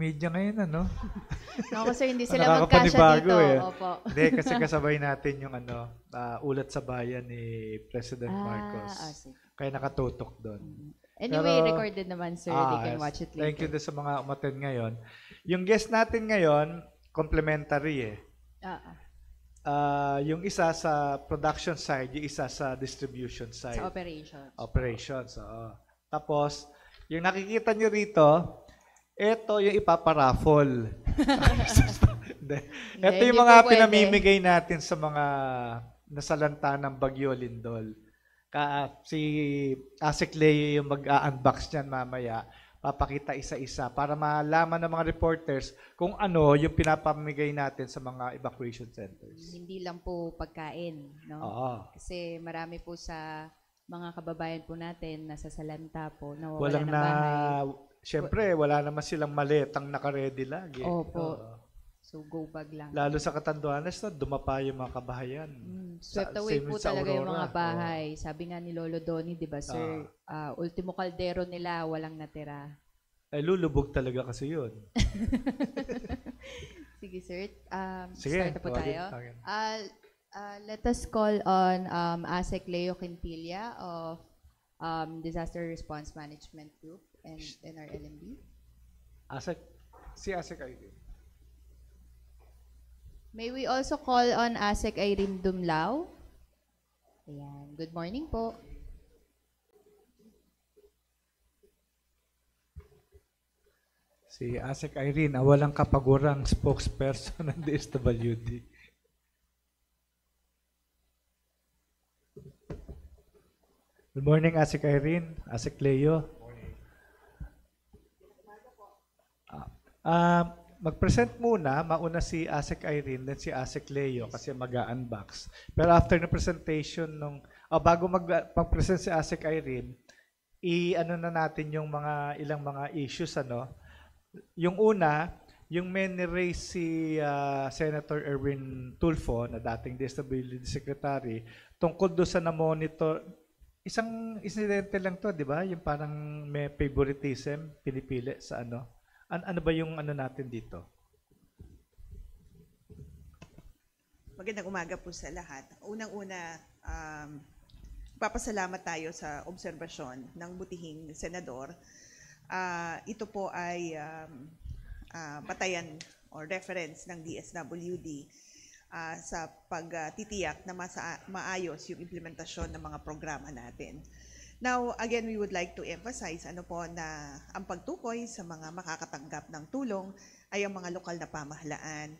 media ngayon, ano? Ako sir, hindi sila magkasya Nakakapanibago dito. eh. Opo. Hindi, kasi kasabay natin yung ulat sa bayan ni President Marcos. Sige. Kaya nakatutok doon. Anyway, Pero, recorded naman sir. They can watch it later. thank you din sa mga umaten ngayon. Yung guest natin ngayon, complementary eh. Yung isa sa production side, yung isa sa distribution side. Sa operations. Operations, oo. Tapos, yung nakikita nyo rito, ito yung ipaparaffle. Ito yung mga pinamimigay natin sa mga nasalanta ng Bagyo Lindol. Si Asik Leo yung mag-unbox niyan mamaya. Papakita isa-isa para malaman ng mga reporters kung ano yung pinapamigay natin sa mga evacuation centers. Hindi lang po pagkain, no? Oo. Kasi marami po sa mga kababayan po natin nasa salanta po, nawawala ng bahay. Siyempre, wala naman silang maletang naka-ready lagi. Opo. So, go bag lang. Lalo sa Catanduanes na dumapa yung mga kabahayan. Swept away po talaga yung mga bahay. Sabi nga ni Lolo Donnie, di ba sir, ultimo kaldero nila, walang natira. Ay, lulubog talaga kasi yun. Sige sir, Sige, start na po tayo. Let us call on Asek Leo Quintilla of Disaster Response Management Group and NRLMB. Si Asek Irene. May we also call on Asek Irene Dumlao. Ayan. Good morning po. Si Asek Irene, walang kapagurang spokesperson ng DSWD. Good morning, Asek Irene. Asek Leo. Mag-present muna, mauna si Asek Irene, then si Asek Leo kasi mag-unbox. Pero after the presentation, bago mag-present si Asek Irene, i-ano na natin yung ilang mga issues, Yung una, yung may ni-raise si Senator Erwin Tulfo, na dating DSWD Secretary, tungkol doon sa na-monitor, isang insidente lang to, di ba? Yung parang may favoritism, pinipili sa ano ba yung natin dito? Magandang umaga po sa lahat. Unang-una, papasalamat tayo sa obserbasyon ng butihing senador. Ito po ay batayan or reference ng DSWD sa pagtitiyak na maayos yung implementasyon ng mga programa natin. Now, again, we would like to emphasize na ang pagtukoy sa mga makakatanggap ng tulong ay ang mga lokal na pamahalaan.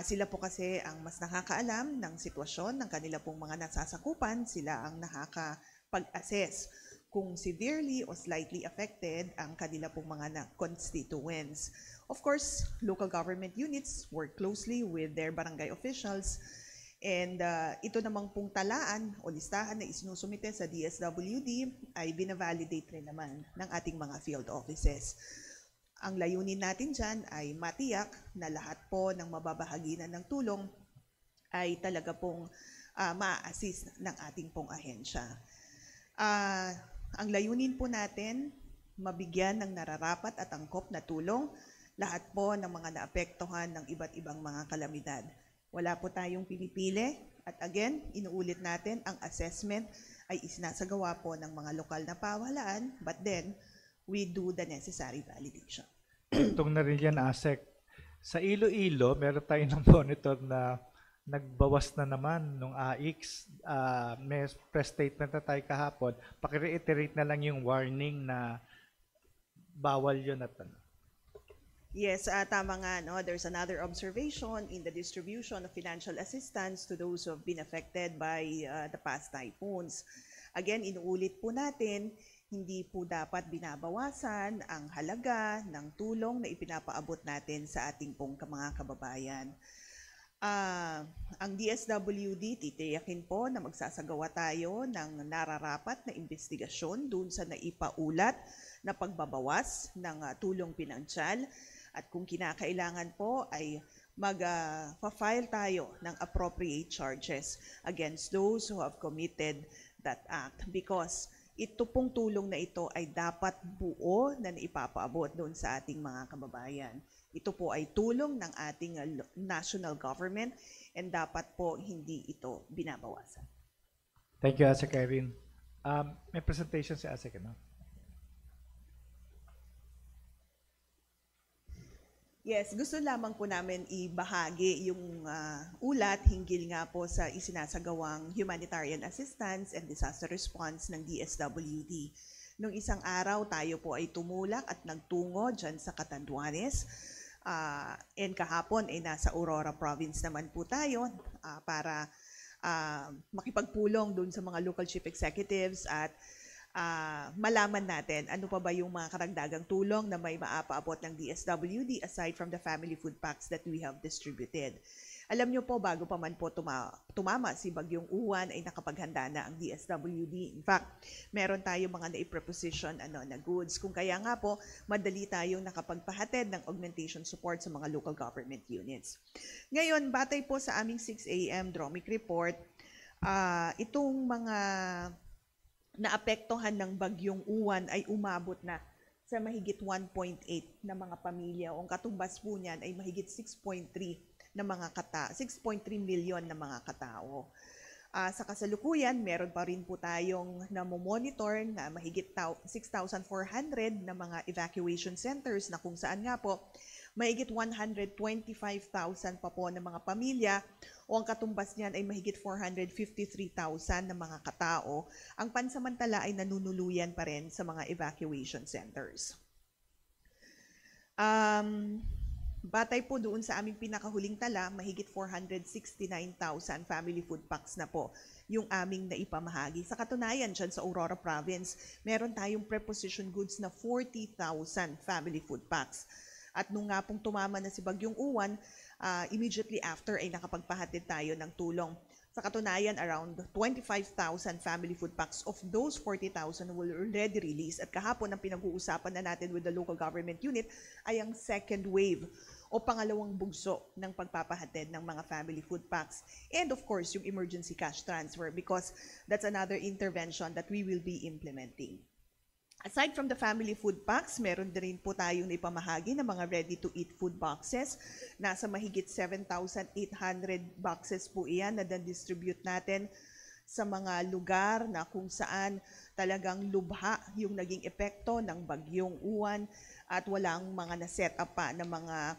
Sila po kasi ang mas nakakaalam ng sitwasyon ng kanila pong mga nasasakupan. Sila ang nakakapag-assess kung severely o slightly affected ang kanila pong mga constituents. Of course, local government units work closely with their barangay officials. And ito namang pong talaan o listahan na isinusumite sa DSWD ay binavalidate rin naman ng ating mga field offices. Ang layunin natin dyan ay matiyak na lahat po ng mababahaginan ng tulong ay talaga pong ma-assist ng ating pong ahensya. Ang layunin po natin, mabigyan ng nararapat at angkop na tulong lahat po ng mga naapektuhan ng iba't ibang mga kalamidad. Wala po tayong pinipili at again, inuulit natin ang assessment ay isinasagawa po ng mga lokal na pamahalaan but then we do the necessary validation. Itong na rin yan, Asek. Sa Iloilo, meron tayo ng monitor na nagbawas na naman nung AX. May press statement na tayo kahapon. Paki-reiterate na lang yung warning na bawal yun at Yes, tama nga. There's another observation in the distribution of financial assistance to those who have been affected by the past typhoons. Again, inuulit po natin, hindi po dapat binabawasan ang halaga ng tulong na ipinapaabot natin sa ating pong mga kababayan. Ang DSWD, titiyakin po na magsasagawa tayo ng nararapat na investigasyon dun sa naipaulat na pagbabawas ng tulong pinansyal. At kung kinakailangan po ay mag-file tayo ng appropriate charges against those who have committed that act. Because ito pong tulong na ito ay dapat buo na naipapaabot doon sa ating mga kababayan. Ito po ay tulong ng ating national government and dapat po hindi ito binabawasan. Thank you, ASEC Irene. May presentation si ASEC, no? Yes, gusto lamang po namin ibahagi yung ulat hinggil nga po sa isinasagawang humanitarian assistance and disaster response ng DSWD. Nung isang araw, tayo po ay tumulak at nagtungo dyan sa Catanduanes. And kahapon ay nasa Aurora Province naman po tayo para makipagpulong doon sa mga local chief executives at malaman natin ano pa ba yung mga karagdagang tulong na may maapaabot ng DSWD aside from the family food packs that we have distributed. Alam nyo po, bago pa man po tumama si Bagyong Uwan ay nakapaghanda na ang DSWD. In fact, meron tayong mga naipreposition na goods. Kung kaya nga po, madali tayong nakapagpahatid ng augmentation support sa mga local government units. Ngayon, batay po sa aming 6 a.m. DROMIC report, itong mga naapektuhan ng Bagyong Uwan ay umabot na sa mahigit 1.8 na mga pamilya. Ang katumbas po niyan ay mahigit 6.3 million na mga katao. Sa kasalukuyan, meron pa rin po tayong namomonitor na mahigit 6,400 na mga evacuation centers na kung saan nga po mahigit 125,000 pa po ng mga pamilya o ang katumbas niyan ay mahigit 453,000 na mga katao ang pansamantala ay nanunuluyan pa rin sa mga evacuation centers. Batay po doon sa aming pinakahuling tala, mahigit 469,000 family food packs na po yung aming naipamahagi. Sa katunayan, dyan sa Aurora Province, meron tayong preposition goods na 40,000 family food packs. At nung nga pong tumama na si Bagyong Uwan, immediately after ay nakapagpahatid tayo ng tulong. Sa katunayan, around 25,000 family food packs of those 40,000 were already released. At kahapon ang pinag-uusapan na natin with the local government unit ay ang second wave o pangalawang bugso ng pagpapahatid ng mga family food packs. And of course, yung emergency cash transfer because that's another intervention that we will be implementing. Aside from the family food packs, meron din po tayong ipamahagi ng mga ready-to-eat food boxes. Nasa mahigit 7,800 boxes po iyan na distribute natin sa mga lugar na kung saan talagang lubha yung naging epekto ng Bagyong Uwan at walang mga na-set up pa na mga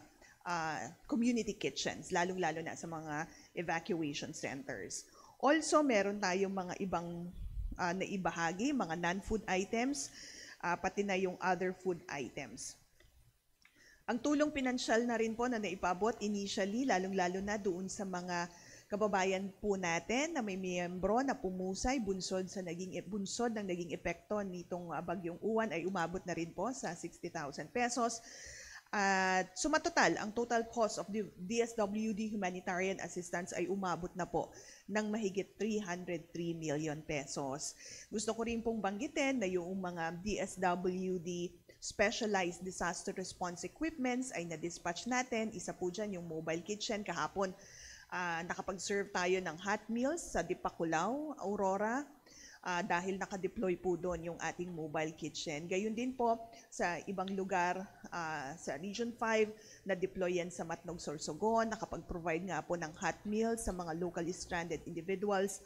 community kitchens, lalong-lalo na sa mga evacuation centers. Also, meron tayong mga ibang naibahagi, mga non-food items, pati na yung other food items. Ang tulong pinansyal na rin po na naipabot initially, lalong-lalo na doon sa mga kababayan po natin na may miyembro na pumusay bunsod ng naging epekto nitong Bagyong Uwan ay umabot na rin po sa 60,000 pesos. At sumatotal, ang total cost of the DSWD humanitarian assistance ay umabot na po ng mahigit 303 million pesos. Gusto ko rin pong banggitin na yung mga DSWD specialized disaster response equipments ay na-dispatch natin. Isa po dyan yung mobile kitchen. Kahapon, nakapag-serve tayo ng hot meals sa Dipakulaw, Aurora. Dahil nakadeploy po doon yung ating mobile kitchen. Gayun din po sa ibang lugar sa Region 5, na-deploy yan sa Matnog, Sorsogon, nakapag-provide nga po ng hot meals sa mga locally stranded individuals.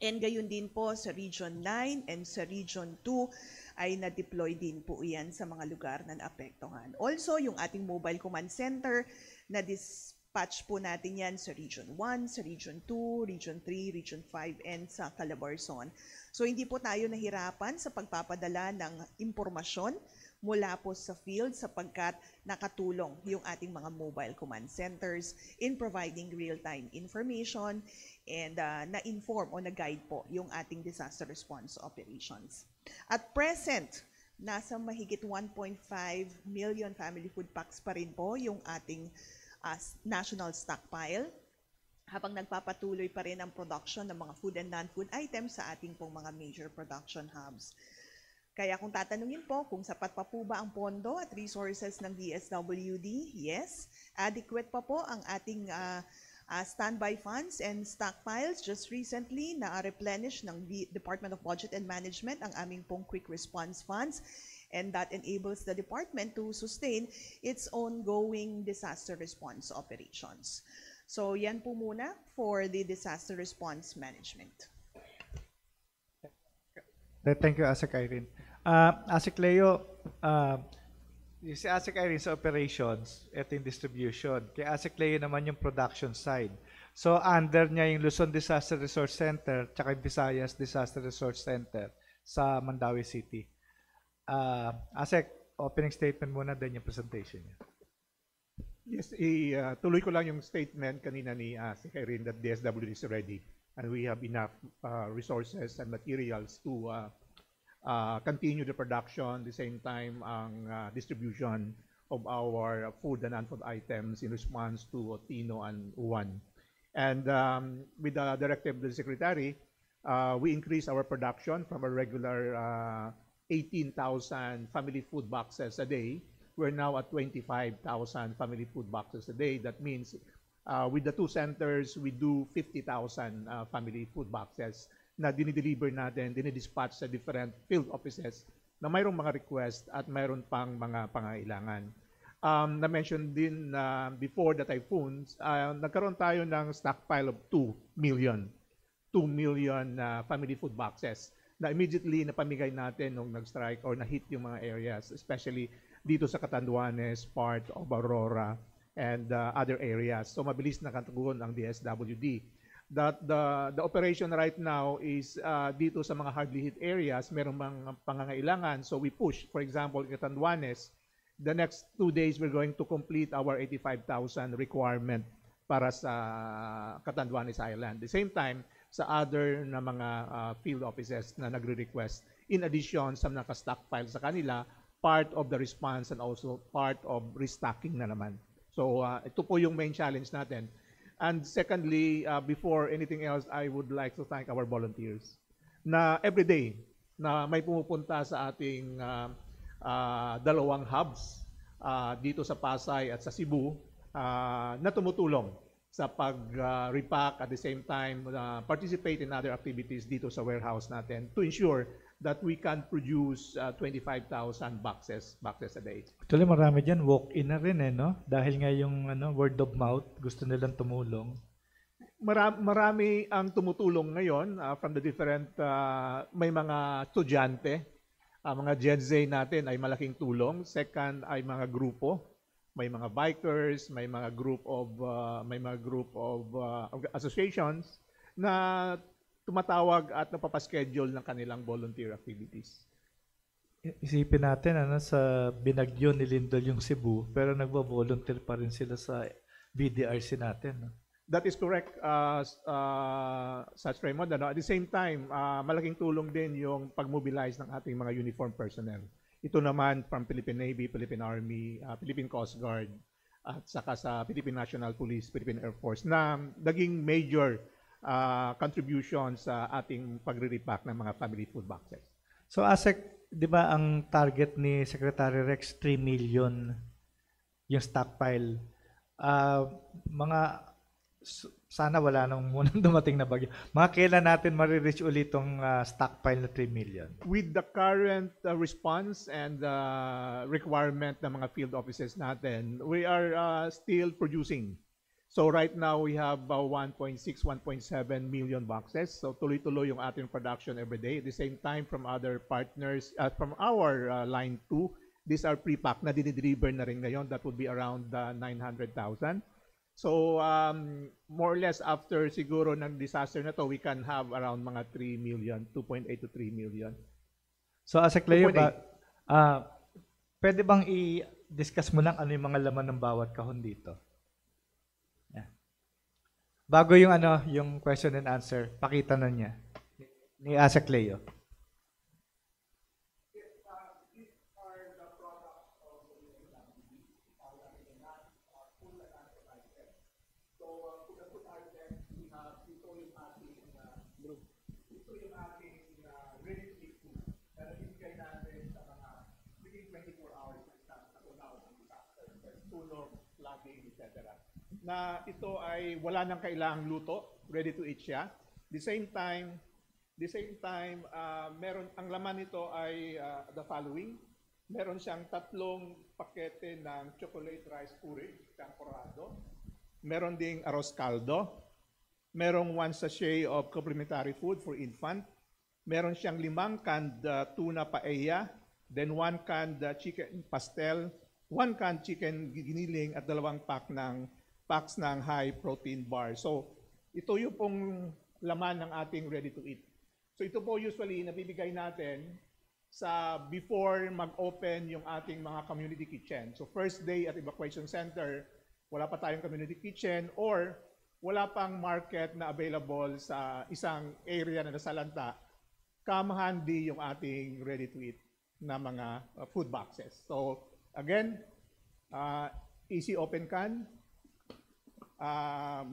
And gayun din po sa Region 9 and sa Region 2 ay na-deploy din po yan sa mga lugar na naapektuhan. Also, yung ating mobile command center na dispatch po natin yan sa Region 1, sa Region 2, Region 3, Region 5, and sa Calabarzon. So hindi po tayo nahirapan sa pagpapadala ng impormasyon mula po sa field sapagkat nakatulong yung ating mga mobile command centers in providing real-time information and na-inform o na-guide po yung ating disaster response operations. At present, nasa mahigit 1.5 million family food packs pa rin po yung ating national stockpile habang nagpapatuloy pa rin ang production ng mga food and non-food items sa ating pong mga major production hubs. Kaya kung tatanungin po kung sapat pa po ba ang pondo at resources ng DSWD, yes, adequate pa po ang ating standby funds and stockpiles. Just recently, na-replenish ng Department of Budget and Management ang aming pong quick response funds, and that enables the department to sustain its ongoing disaster response operations. So yan po muna for the disaster response management. Thank you, ASEC Irene. ASEC Leo, si ASEC Irene sa operations, ito yung distribution. Kay ASEC Leo naman yung production side. So under niya yung Luzon Disaster Resource Center tsaka yung Visayas Disaster Resource Center sa Mandawi City. ASEC, opening statement muna, then yung presentation niya. Yes, tuloy ko lang yung statement kanina ni ASEC Irene that DSWD is ready and we have enough resources and materials to continue the production, the same time ang distribution of our food and non-food items in response to Tino and Uwan. And with the directive of the Secretary, we increased our production from a regular 18,000 family food boxes a day. We're now at 25,000 family food boxes a day. That means with the two centers, we do 50,000 family food boxes na dinideliver natin, dinidispatch sa different field offices na mayroong mga request at mayroon pang mga pangailangan. Na-mention din before the typhoons, nagkaroon tayo ng stockpile of 2 million family food boxes na immediately napamigay natin nung nag-strike or na-hit yung mga areas, especially dito sa Catanduanes, part of Aurora, and other areas. So mabilis nakatugon ang DSWD. That the operation right now is dito sa mga hardly hit areas, merong mga pangangailangan. So we push, for example, Catanduanes, the next 2 days we're going to complete our 85,000 requirement para sa Catanduanes Island. The same time, sa other na mga field offices na nagre-request. In addition, sa naka-stockpile sa kanila, part of the response and also part of restocking na naman. So ito po yung main challenge natin. And secondly, before anything else, I would like to thank our volunteers na every day na may pumupunta sa ating dalawang hubs dito sa Pasay at sa Cebu na tumutulong sa pag-repack at the same time participate in other activities dito sa warehouse natin to ensure that we can produce 25,000 boxes a day. Actually, marami dyan, walk-in na rin no? Dahil nga yung word of mouth, gusto nilang tumulong. Marami ang tumutulong ngayon from the different, may mga estudyante, mga Gen Z natin ay malaking tulong. Second ay mga grupo, may mga bikers, may mga group of associations na tumatawag at napapaschedule ng kanilang volunteer activities. Isipin natin, sa Binagyo nilindol yung Cebu, pero nagvo-volunteer pa rin sila sa BDRC natin. No? That is correct, Sats Raymond. At the same time, malaking tulong din yung pag-mobilize ng ating mga uniformed personnel. Ito naman from Philippine Navy, Philippine Army, Philippine Coast Guard, at saka sa Philippine National Police, Philippine Air Force, na naging major contribution sa ating pagre-repack ng mga family food boxes. So ASEC, di ba ang target ni Secretary Rex 3 million yung stockpile? Sana wala nang munang dumating na bagyo. Mga kailan natin marireach ulit itong stockpile na 3 million? With the current response and requirement ng mga field offices natin, we are still producing. So right now, we have 1.6, 1.7 million boxes. So tuloy-tuloy yung ating production every day. At the same time, from other partners, from our line 2, these are pre-packed na dinideliver na rin ngayon. That would be around 900,000. So more or less after siguro ng disaster na to, we can have around mga 3 million, 2.8 to 3 million. So ASEC Leo, pwede bang i-discuss mo lang ano yung mga laman ng bawat kahon dito? Bago yung yung question and answer, pakita na niya ni ASEC Leo. Tulog, laging, etc. na ito ay wala nang kailangang luto, ready to eat siya. The same time, meron ang laman nito ay the following. Meron siyang 3 pakete ng chocolate rice puree, champorado. Meron ding arroz caldo. Merong 1 sachet of complementary food for infant. Meron siyang 5 canned tuna paella, then 1 canned chicken pastel, 1 canned chicken giniling at 2 packs ng high protein bar. So, ito yung pong laman ng ating ready to eat. So, ito po usually nabibigay natin sa before mag-open yung ating mga community kitchen. So first day at evacuation center, wala pa tayong community kitchen or wala pang market na available sa isang area na nasalanta, come handy yung ating ready to eat na mga food boxes. So again, easy open can.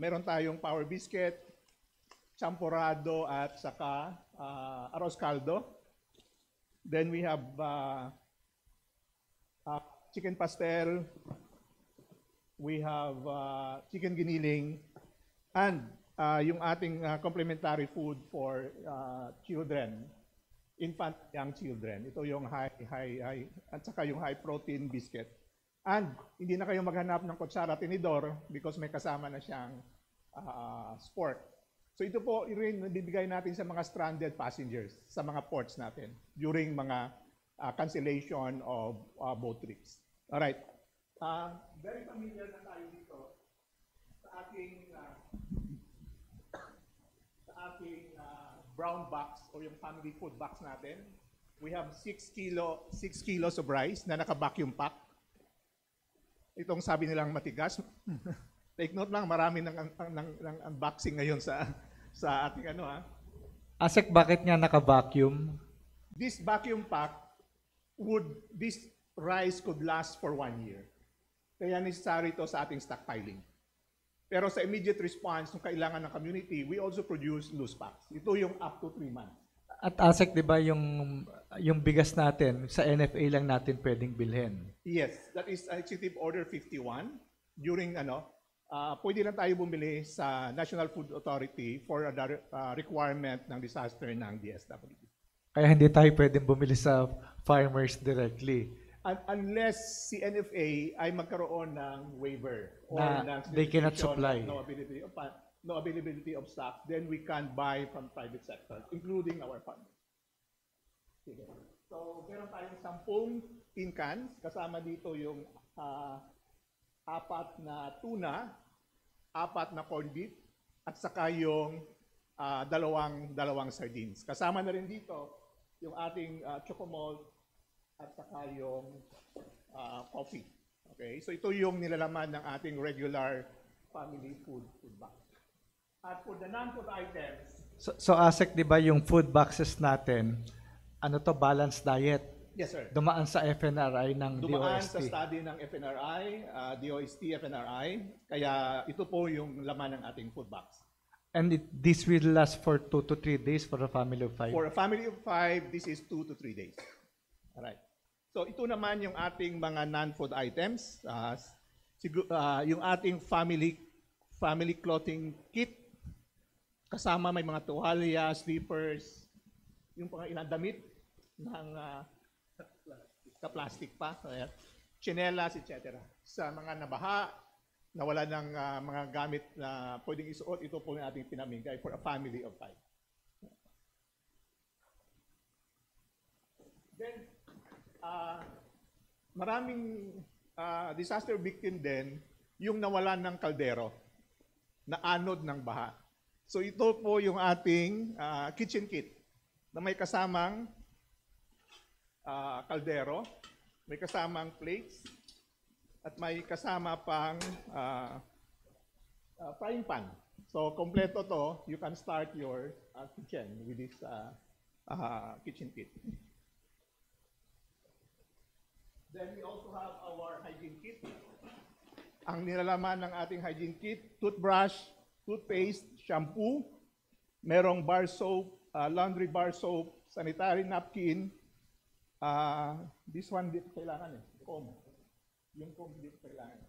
Meron tayong power biscuit, champorado at saka arroz caldo. Then we have chicken pastel, we have chicken giniling, and yung ating complementary food for children, infant young children. Ito yung high at saka yung high protein biscuit. And hindi na kayo maghanap ng kutsara tinidor because may kasama na siyang spork. So ito po rin bibigay natin sa mga stranded passengers sa mga ports natin during mga cancellation of boat trips. All right. Very familiar na tayo dito sa ating brown box o yung family food box natin. We have 6 kilos of rice na naka-vacuum pack. Itong sabi nilang matigas. Take note lang, marami ng unboxing ngayon sa ating Asek, bakit nga naka-vacuum? This vacuum pack this rice could last for 1 year. Kaya necessary ito sa ating stockpiling. Pero sa immediate response, kung kailangan ng community, we also produce loose packs. Ito yung up to 3 months. At Asek, di ba yung bigas natin, sa NFA lang natin pwedeng bilhin? Yes, that is Executive Order 51. During pwede lang tayo bumili sa National Food Authority for the requirement ng disaster ng DSWD. Kaya hindi tayo pwedeng bumili sa farmers directly. Unless si NFA ay magkaroon ng waiver or Na they cannot supply. No availability of stock, then we can buy from private sector, including our farmers. Sige. So, meron tayong 10 tin cans, kasama dito yung 4 na tuna, 4 na corned beef, at saka yung dalawang sardines. Kasama na rin dito yung ating chocomalt at saka yung coffee. Okay? So ito yung nilalaman ng ating regular family food box. At for the non-food items, So Asek, di ba yung food boxes natin, balanced diet? yes sir. Dumaan sa FNRI ng Dumaan DOST. sa study ng FNRI, DOST, FNRI, kaya ito po yung laman ng ating food box. And this will last for 2 to 3 days for a family of 5? For a family of 5, this is 2 to 3 days. Alright. So ito naman yung ating mga non-food items. Yung ating family clothing kit. Kasama may mga tuwalya, slippers, yung mga ilang damit ng ka-plastic pa, chinelas, etc. Sa mga nabaha, nawala ng mga gamit na pwedeng isuot, ito po yung ating pinamigay for a family of 5. Then, maraming disaster victim din yung nawalan ng kaldero na anod ng baha. So ito po yung ating kitchen kit na may kasamang kaldero, may kasamang plates, at may kasama pang frying pan. So kompleto to, you can start your kitchen with this kitchen kit. Then we also have our hygiene kit. Ang nilalaman ng ating hygiene kit, toothbrush, toothpaste, shampoo, merong bar soap, laundry bar soap, sanitary napkin. This one di kailangan comb. Yung comb di kailangan.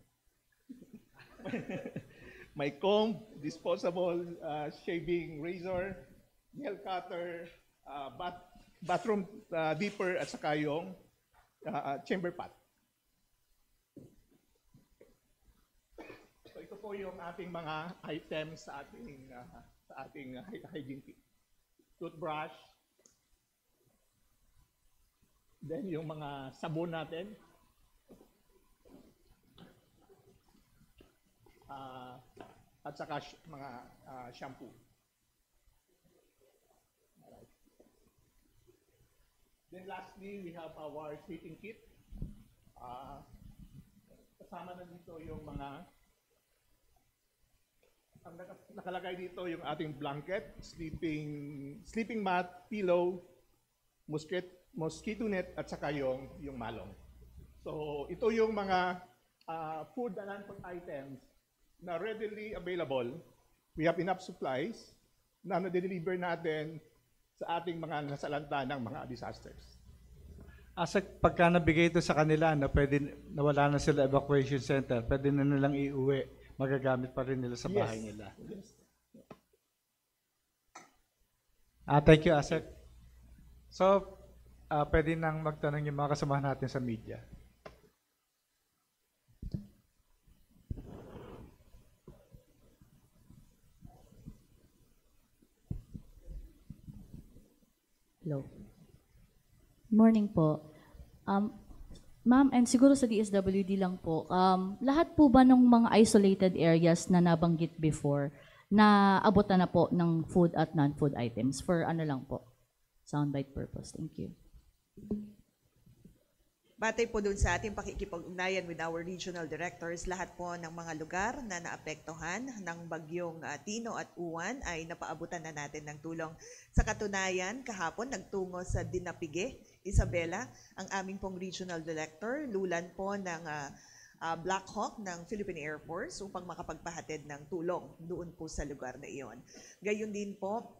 my comb, disposable shaving razor, nail cutter, bathroom dipper, at saka yung chamber pot. So ito po yung ating mga items sa ating hygiene kit. Toothbrush, then yung mga sabon natin, at saka mga shampoo. Alright. Then lastly, we have our sleeping kit. Kasama na dito yung mga ang nakalagay dito yung ating blanket, sleeping mat, pillow, mosquito net, at saka yung malong. So ito yung mga food and non-food items na readily available. We have enough supplies na na-deliver natin sa ating mga nasalanta ng mga disasters. Pagka nabigay ito sa kanila, pwede nawala na sila evacuation center, pwede na nilang iuwi, magagamit pa rin nila sa bahay nila. Yes. Thank you, Asek. So, pwede nang magtanong yung mga kasamahan natin sa media. Hello. Morning po. Ma'am, and siguro sa DSWD lang po, lahat po ba ng mga isolated areas na nabanggit before, na abutan na po ng food at non-food items for ano lang po? Soundbite purpose. Thank you. Batay po dun sa ating pakikipag-ugnayan with our regional directors, lahat po ng mga lugar na naapektuhan ng bagyong Tino at Uwan ay napaabutan na natin ng tulong. Sa katunayan, kahapon nagtungo sa Dinapige, Isabela, ang aming pong regional director, lulan po ng Black Hawk ng Philippine Air Force upang makapagpahatid ng tulong doon po sa lugar na iyon. Gayon din po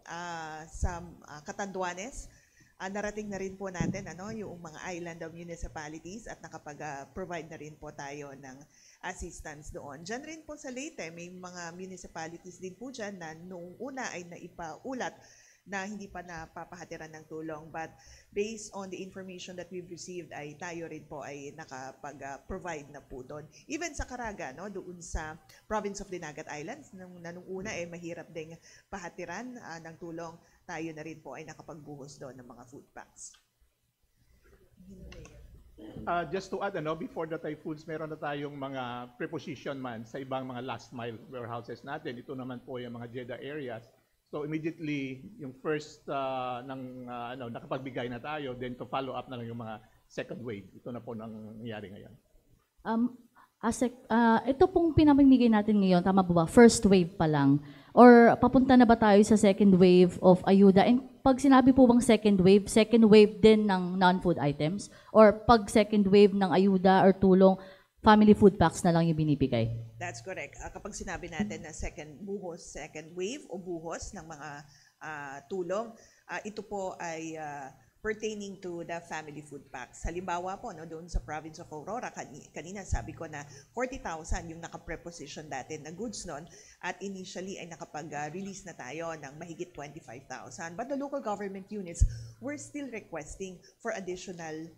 sa Catanduanes, narating na rin po natin yung mga island of municipalities at nakapag-provide na rin po tayo ng assistance doon. Diyan rin po sa Leyte, may mga municipalities din po dyan na noong una ay naipaulat na hindi pa napapahatiran ng tulong. But based on the information that we've received, ay tayo rin po ay nakapag-provide na po doon. Even sa Caraga, doon sa province of Dinagat Islands, nung una ay mahirap ding pahatiran ng tulong, tayo na rin po ay nakapagbuhos doon ng mga food packs. Just to add, before the typhoons, meron na tayong mga preposition man sa ibang mga last mile warehouses natin. Ito naman po yung mga JEDA areas. So immediately, yung first nakapagbigay na tayo, then to follow up na lang yung mga second wave. Ito na po nangyayari ngayon. Asek, ito pong pinamimigay natin ngayon, tama po ba? First wave pa lang? Or papunta na ba tayo sa second wave of ayuda? And pag sinabi po bang second wave din ng non-food items? Or pag second wave ng ayuda or tulong, family food packs na lang yung binibigay? That's correct. Kapag sinabi natin na second wave o buhos ng mga tulong, ito po ay pertaining to the family food packs. Halimbawa po, doon sa province of Aurora, kanina sabi ko na 40,000 yung nakapreposition dati na goods noon, at initially ay nakapag-release na tayo ng mahigit 25,000. But the local government units were still requesting for additional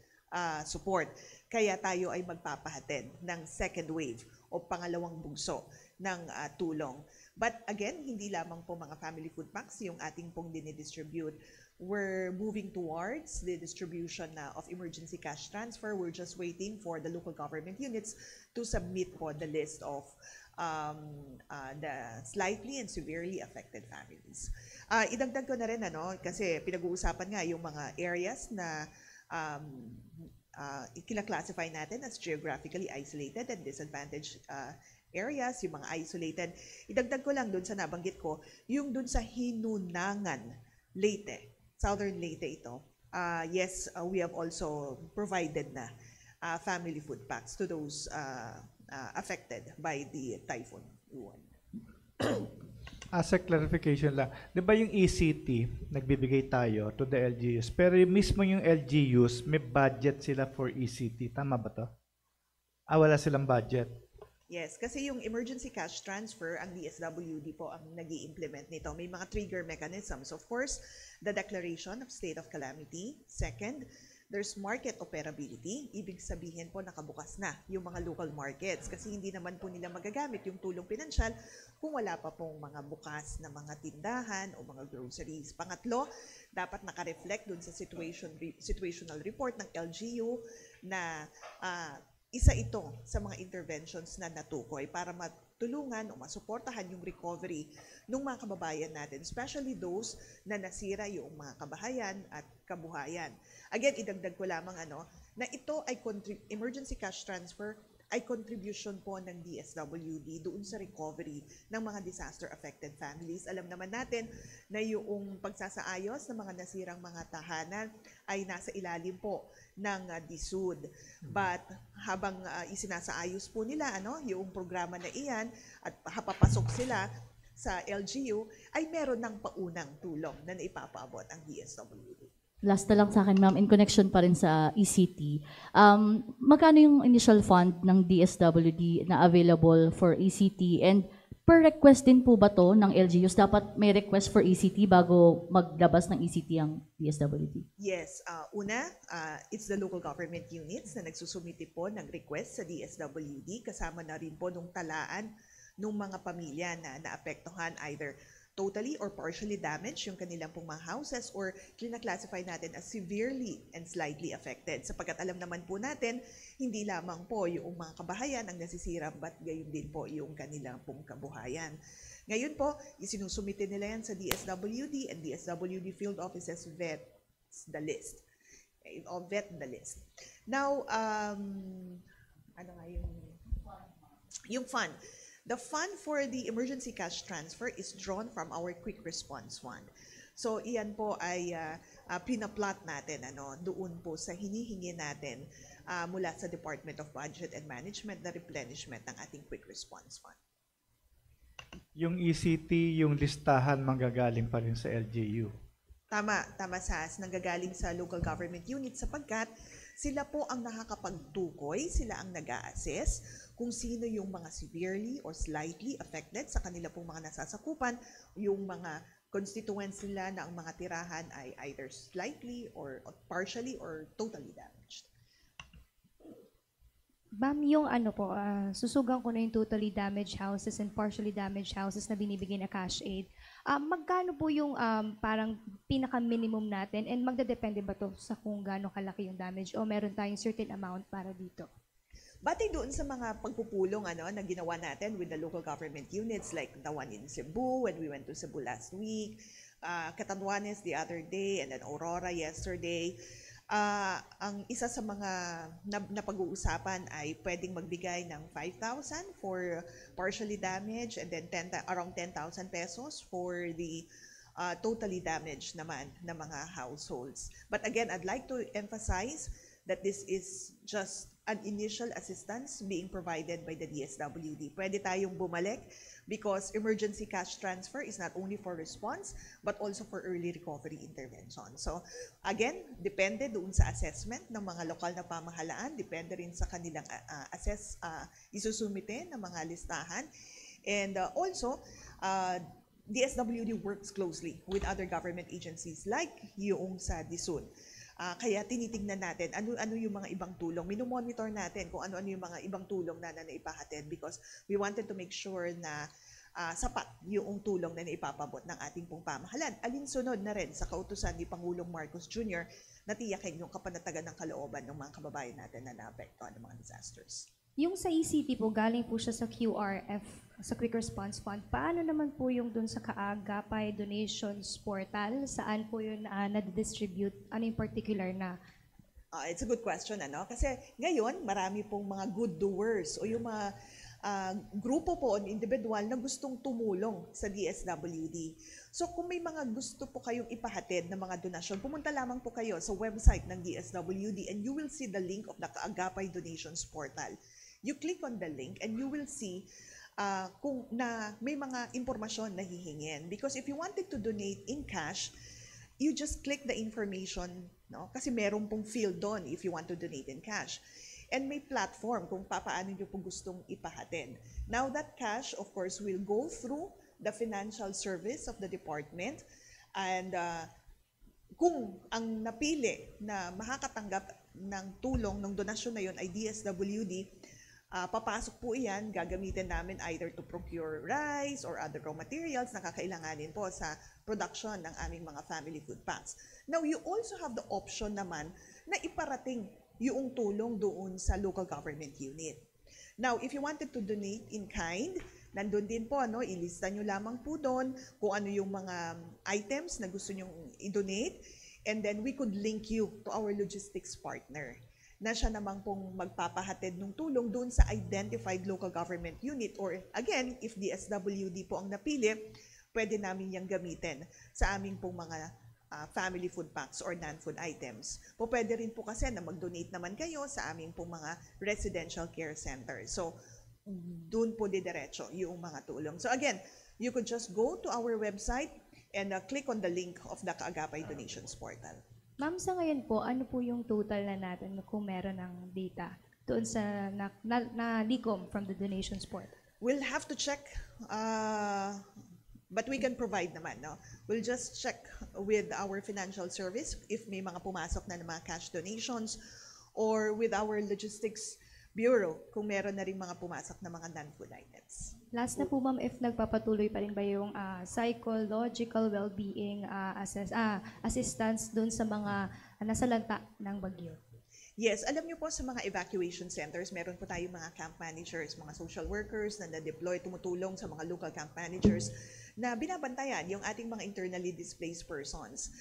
support. Kaya tayo ay magpapahatid ng second wave o pangalawang bugso ng tulong. But again, hindi lamang po mga family food packs yung ating pong dinidistribute. We're moving towards the distribution of emergency cash transfer. We're just waiting for the local government units to submit po the list of the slightly and severely affected families. Idagdag ko na rin, kasi pinag-uusapan nga yung mga areas na ikina-classify natin as geographically isolated and disadvantaged areas, yung mga isolated. Idagdag ko lang dun sa nabanggit ko, yung dun sa Hinunangan, Leyte, Southern Leyte ito. Yes, we have also provided na family food packs to those affected by the typhoon. As a clarification lang, di ba yung ECT, nagbibigay tayo to the LGUs, pero mismo yung LGUs, may budget sila for ECT. Tama ba to? Wala silang budget. Yes, kasi yung emergency cash transfer, ang DSWD po ang nag-i-implement nito. May mga trigger mechanisms. Of course, the declaration of state of calamity. Second, there's market operability. Ibig sabihin po nakabukas na yung mga local markets kasi hindi naman po nila magagamit yung tulong pinansyal kung wala pa pong mga bukas na mga tindahan o mga groceries. Pangatlo, dapat naka-reflect dun sa situational report ng LGU na isa ito sa mga interventions na natukoy para matulungan o masuportahan yung recovery ng mga kababayan natin, especially those na nasira yung mga kabahayan at kabuhayan. Again, idagdag ko lamang na ito ay emergency cash transfer ay contribution po ng DSWD doon sa recovery ng mga disaster-affected families. Alam naman natin na yung pagsasaayos ng mga nasirang mga tahanan ay nasa ilalim po ng DSUD. But habang isinasaayos po nila yung programa na iyan at papasok sila sa LGU, ay meron ng paunang tulong na naipapaabot ang DSWD. Last na lang sa akin, ma'am, in connection pa rin sa ECT. Magkano yung initial fund ng DSWD na available for ECT? And per request din po ba to ng LGUs? Dapat may request for ECT bago maglabas ng ECT ang DSWD? Yes. It's the local government units na nagsusumiti po ng request sa DSWD. Kasama na rin po nung talaan ng mga pamilya na naapektuhan either totally or partially damaged yung kanilang pong mga houses or classify natin as severely and slightly affected. Sapagkat alam naman po natin, hindi lamang po yung mga kabahayan ang nasisira, but gayon din po yung kanilang pong kabuhayan. Ngayon po, isinusumite nila yan sa DSWD and DSWD field offices vets the list. Okay, vet the list. Now, ano nga yung fund? The fund for the emergency cash transfer is drawn from our quick response fund. So iyan po ay pinaplot natin doon po sa hinihingi natin mula sa Department of Budget and Management na replenishment ng ating quick response fund. Yung ECT, yung listahan manggagaling pa rin sa LGU. Tama Sas, nanggagaling sa local government unit sapagkat sila po ang nakakapagtukoy, sila ang nag-a-assess kung sino yung mga severely or slightly affected sa kanila pong mga nasasakupan, yung mga constituents nila na ang mga tirahan ay either slightly or partially or totally damaged. Ma'am, yung susugan ko na yung totally damaged houses and partially damaged houses na binibigay na cash aid. Magkano po yung parang pinaka-minimum natin and magdadepende ba to sa kung gaano kalaki yung damage o meron tayong certain amount para dito? Batay doon sa mga pagpupulong na ginawa natin with the local government units like the one in Cebu when we went to Cebu last week, Catanduanes the other day, and then Aurora yesterday. Ang isa sa mga napag-uusapan ay pwedeng magbigay ng 5,000 for partially damaged and then around 10,000 pesos for the totally damaged naman na mga households. But again, I'd like to emphasize that this is just an initial assistance being provided by the DSWD. Pwede tayong bumalik because emergency cash transfer is not only for response but also for early recovery intervention. So again, depende doon sa assessment ng mga lokal na pamahalaan, depende rin sa kanilang isusumite ng mga listahan. And also, DSWD works closely with other government agencies like yung sa DSUD. Kaya tinitingnan natin ano yung mga ibang tulong. Minomonitor natin kung ano yung mga ibang tulong na naipahatid because we wanted to make sure na sapat yung tulong na naipapabot ng ating pong pamahalan. Alinsunod na rin sa kautusan ni Pangulong Marcos Jr. na tiyakin yung kapanatagan ng kalooban ng mga kababayan natin na naapektuhan ng mga disasters. Yung sa ECT po, galing po siya sa QRF, sa Quick Response Fund. Paano naman po yung dun sa Kaagapay Donations Portal? Saan po yun na-distribute? Ano yung particular na? It's a good question, Kasi ngayon, marami pong mga good doers o yung mga grupo po o individual na gustong tumulong sa DSWD. So kung may mga gusto po kayong ipahatid na mga donasyon, pumunta lamang po kayo sa website ng DSWD and you will see the link of the Kaagapay Donations Portal. You click on the link and you will see kung na may mga impormasyon na hihingin. Because if you wanted to donate in cash, you just click the information, Kasi meron pong field doon if you want to donate in cash. and may platform kung paano nyo po gustong ipahatid. Now that cash, of course, will go through the financial service of the department, and kung ang napili na makakatanggap ng tulong ng donasyon na yon ay DSWD, papasok po iyan, gagamitin namin either to procure rice or other raw materials na kakailanganin po sa production ng aming mga family food packs. Now, you also have the option naman na iparating yung tulong doon sa local government unit. Now, if you wanted to donate in kind, nandun din po, ilista nyo lamang po doon kung ano yung mga items na gusto nyo i-donate, and then we could link you to our logistics partner na siya namang pong magpapahatid ng tulong doon sa identified local government unit, or again, if DSWD po ang napili, pwede namin yung gamitin sa aming pong mga family food packs or non-food items. Pwede rin po kasi na mag-donate naman kayo sa aming pong mga residential care centers. So, doon po didiretso yung mga tulong. So again, you could just go to our website and click on the link of the Kaagapay Donations Portal. Ma'am, sa ngayon po, ano po yung total na natin kung meron ng data doon sa na-licom from the donations portal? We'll have to check, but we can provide naman. No? We'll just check with our financial service if may mga pumasok na mga cash donations, or with our logistics bureau kung meron na rin mga pumasok na mga non-food items. Last na po, ma'am, if nagpapatuloy pa rin ba yung psychological well-being assistance doon sa mga nasalanta ng bagyo? Yes, alam niyo po sa mga evacuation centers, meron po tayong mga camp managers, mga social workers na na-deploy, tumutulong sa mga local camp managers na binabantayan yung ating mga internally displaced persons.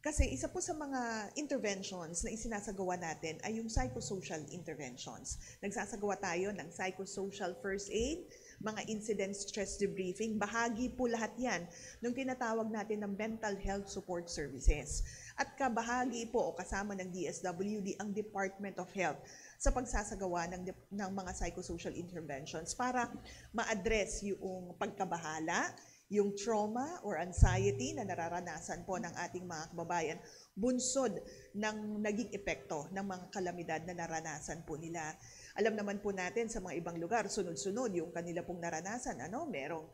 Kasi isa po sa mga interventions na isinasagawa natin ay yung psychosocial interventions. Nagsasagawa tayo ng psychosocial first aid, mga incident stress debriefing, bahagi po lahat yan ng tinatawag natin ng mental health support services. At kabahagi po o kasama ng DSWD ang Department of Health sa pagsasagawa ng mga psychosocial interventions para ma-address yung pagkabahala, yung trauma or anxiety na nararanasan po ng ating mga kababayan, bunsod ng naging epekto ng mga kalamidad na naranasan po nila. Alam naman po natin sa mga ibang lugar, sunod-sunod yung kanila pong naranasan, merong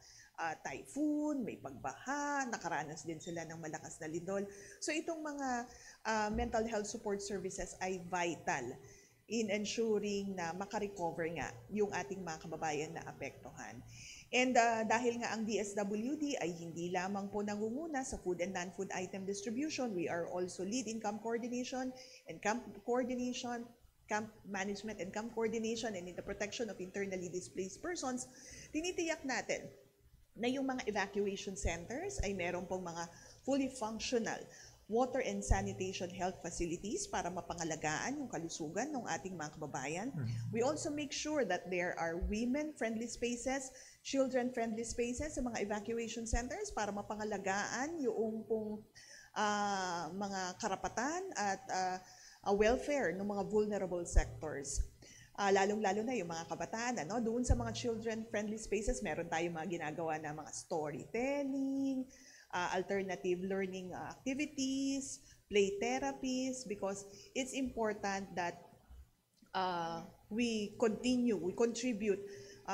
typhoon, may pagbaha, nakaranas din sila ng malakas na lindol. So itong mga mental health support services ay vital in ensuring na makarecover nga yung ating mga kababayan na apektuhan. And dahil nga ang DSWD ay hindi lamang po nangunguna sa food and non-food item distribution, we are also lead in camp coordination and camp management and camp coordination, and in the protection of internally displaced persons. Tinitiyak natin na yung mga evacuation centers ay meron pong mga fully functional water and sanitation health facilities para mapangalagaan yung kalusugan ng ating mga kababayan. We also make sure that there are women-friendly spaces, children-friendly spaces sa mga evacuation centers para mapangalagaan yung pong mga karapatan at welfare ng mga vulnerable sectors. Lalong-lalo na yung mga kabataan. Doon sa mga children-friendly spaces, meron tayong mga ginagawa na mga storytelling, alternative learning activities, play therapies, because it's important that we contribute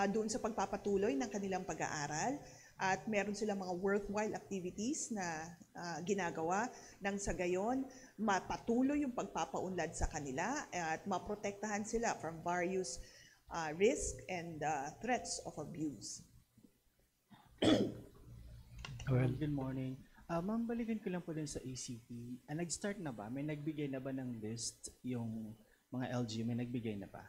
doon sa pagpapatuloy ng kanilang pag-aaral, at meron silang mga worthwhile activities na ginagawa nang sa gayon mapatuloy yung pagpapaunlad sa kanila at maprotektahan sila from various risk and threats of abuse. Well, good morning. Ma'am, balikan ko lang po din sa ACP. Nag-start na ba? May nagbigay na ba ng list yung mga LG? May nagbigay na ba?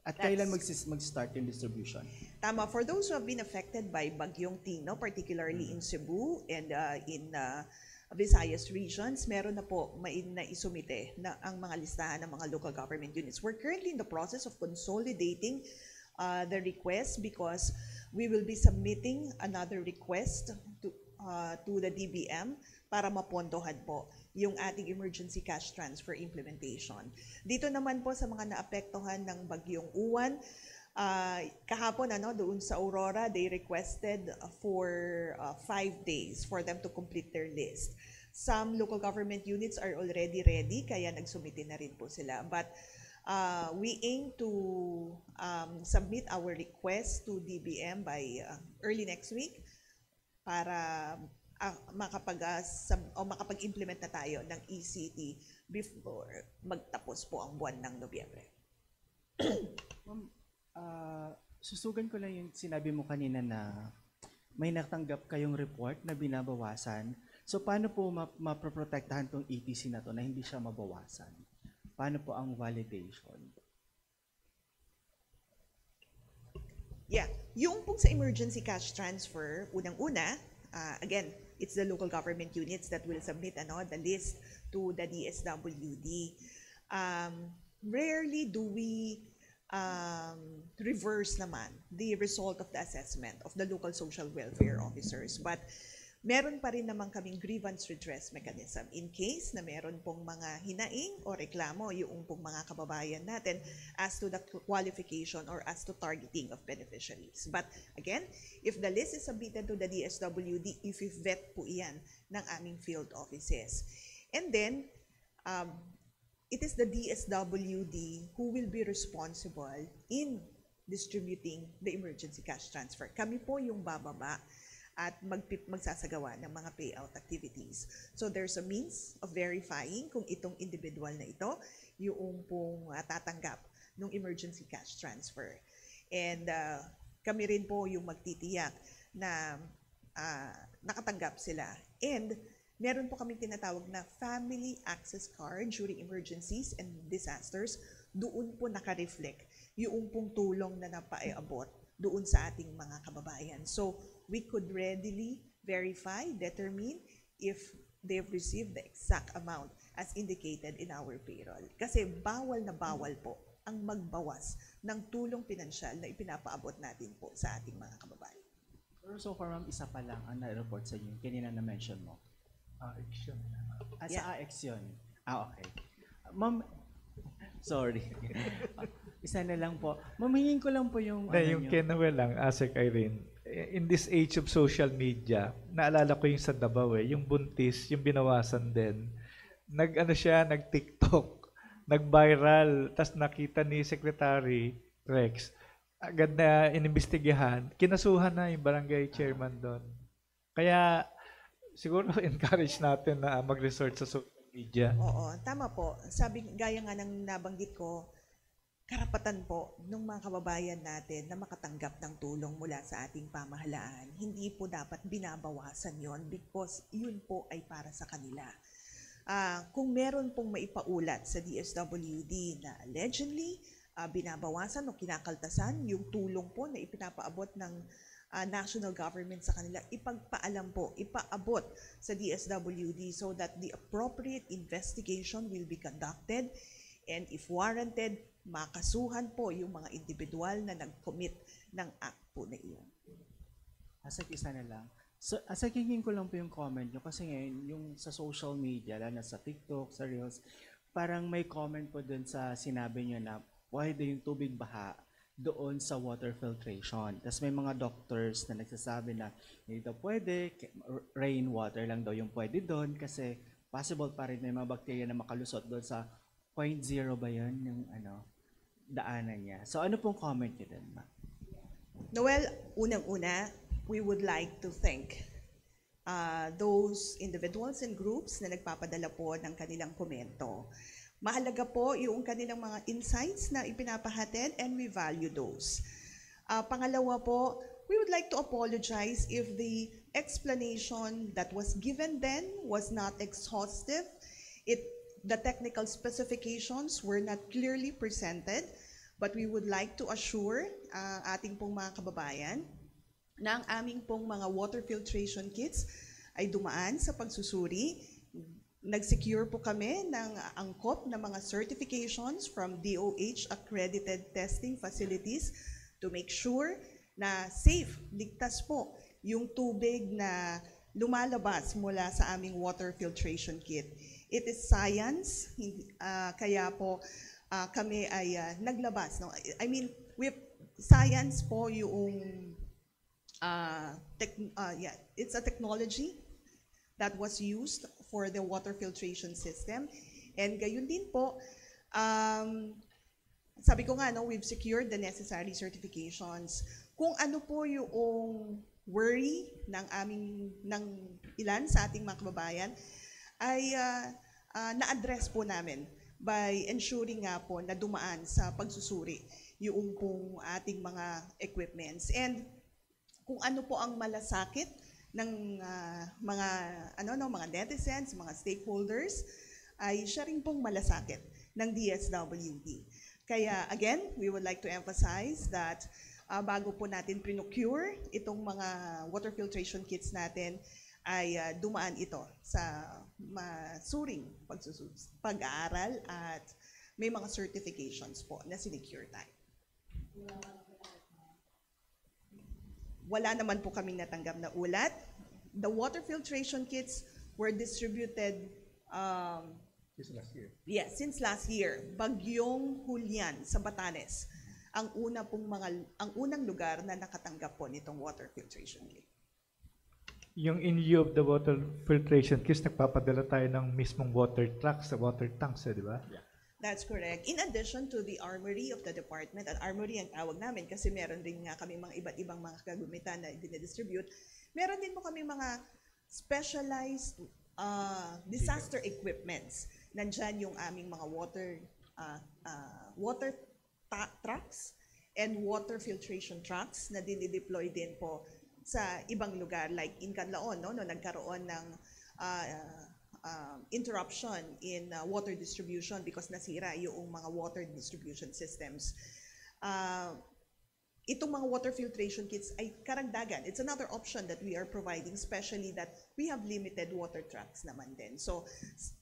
At kailan mag-start yung distribution? Tama. For those who have been affected by Bagyong Tino, particularly in Cebu and in Visayas regions, meron na po na isumite na ang mga listahan ng mga local government units. We're currently in the process of consolidating the request, because we will be submitting another request to the DBM para mapondohan po yung ating emergency cash transfer implementation. Dito naman po sa mga naapektuhan ng Bagyong Uwan, kahapon doon sa Aurora, they requested for 5 days for them to complete their list. Some local government units are already ready, kaya nagsumite na rin po sila. But We aim to submit our request to DBM by early next week para makapag-implement na tayo ng ECT before magtapos po ang buwan ng Nobyembre. Ma'am, susugan ko lang yung sinabi mo kanina na may natanggap kayong report na binabawasan. So paano po maproprotektahan tong ETC na to na hindi siya mabawasan? Paano po ang validation? Yeah, yung pong sa emergency cash transfer, unang-una, again, it's the local government units that will submit the list to the DSWD. Rarely do we reverse naman the result of the assessment of the local social welfare officers. But meron pa rin naman kaming grievance redress mechanism in case na meron pong mga hinaing o reklamo yung pong mga kababayan natin as to the qualification or as to targeting of beneficiaries. But again, if the list is submitted to the DSWD, if vet po iyan ng aming field offices. And then, it is the DSWD who will be responsible in distributing the emergency cash transfer. Kami po yung bababa at magsasagawa ng mga payout activities. So there's a means of verifying kung itong individual na ito yung pong tatanggap ng emergency cash transfer. And kami rin po yung magtitiyak na nakatanggap sila. And meron po kami tinatawag na family access card during emergencies and disasters. Doon po naka-reflect yung pong tulong na napaiabot doon sa ating mga kababayan. So we could readily verify, determine if they've received the exact amount as indicated in our payroll. Kasi bawal na bawal po ang magbawas ng tulong pinansyal na ipinapaabot natin po sa ating mga kababayan. Pero so far, ma'am, isa pa lang ang na-report sa inyo. Kanina na-mention mo. AX yun. Sa AX yun. Okay. Ma'am, sorry. Isa na lang po. Mamingin ko lang po yung... Yung Kenuel lang, ASEC Irene. In this age of social media, naalala ko yung sa Davao yung buntis, yung binawasan din. Nag-TikTok, nag-viral, tas nakita ni Secretary Rex. Agad na inimbestigahan, kinasuhan na yung barangay chairman doon. Kaya siguro encourage natin na mag-resort sa social media. Oo, tama po. Gaya nga ng nabanggit ko, karapatan po ng mga kababayan natin na makatanggap ng tulong mula sa ating pamahalaan. Hindi po dapat binabawasan yon because yun po ay para sa kanila. Kung meron pong maipaulat sa DSWD na allegedly binabawasan o kinakaltasan yung tulong po na ipinapaabot ng national government sa kanila, ipagpaalam po, ipaabot sa DSWD so that the appropriate investigation will be conducted and if warranted, makasuhan po yung mga individual na nag-commit ng act po na iyon. Asik, isa na lang. So, asakingin ko lang po yung comment nyo kasi ngayon, yung sa social media, lalo na sa TikTok, sa Reels, parang may comment po dun sa sinabi nyo na pwede yung tubig baha doon sa water filtration. Tapos may mga doctors na nagsasabi na hindi daw pwede, rainwater lang daw yung pwede doon kasi possible pa rin may mga bacteria na makalusot doon sa 0.0 ba yun yung daanan niya. So ano pong comment niyo din, ma'am? Noel, unang-una, we would like to thank those individuals and groups na nagpapadala po ng kanilang komento. Mahalaga po yung kanilang mga insights na ipinapahatid and we value those. Pangalawa po, we would like to apologize if the explanation that was given then was not exhaustive. The technical specifications were not clearly presented, but we would like to assure ating pong mga kababayan na ang aming pong mga water filtration kits ay dumaan sa pagsusuri. Nag-secure po kami ng angkop na mga certifications from DOH accredited testing facilities to make sure na safe, ligtas po yung tubig na lumalabas mula sa aming water filtration kit. It is science, kaya po kami ay naglabas. No? I mean, science po yung, it's a technology that was used for the water filtration system. And gayon din po, sabi ko nga, no, we've secured the necessary certifications. Kung ano po yung worry ng ilan sa ating mga kababayan ay na-address po namin by ensuring nga po na dumaan sa pagsusuri yung pong ating mga equipments. And kung ano po ang malasakit ng mga netizens, mga stakeholders, ay siya rin pong malasakit ng DSWD. Kaya again, we would like to emphasize that bago po natin procure itong mga water filtration kits natin, ay dumaan ito sa masuring pag-aaral at may mga certifications po na sinecure tayo. Wala naman po kaming natanggap na ulat. The water filtration kits were distributed Since last year. yes, since last year. Bagyong Julian sa Batanes ang unang lugar na nakatanggap po nitong water filtration kit. Yung in lieu of the water filtration kits, nagpapadala tayo ng mismong water trucks sa water tanks, di ba? That's correct. In addition to the armory of the department, at armory ang tawag namin kasi meron din nga kami mga iba't ibang mga kagamitan na dinedistribute, meron din mo kami mga specialized disaster equipments. Nandyan yung aming mga water trucks and water filtration trucks na dinideploy din po sa ibang lugar like in Canlaon, no nagkaroon ng interruption in water distribution because nasira yung mga water distribution systems. Itong mga water filtration kits ay karagdagan. It's another option that we are providing, especially that we have limited water trucks naman din. So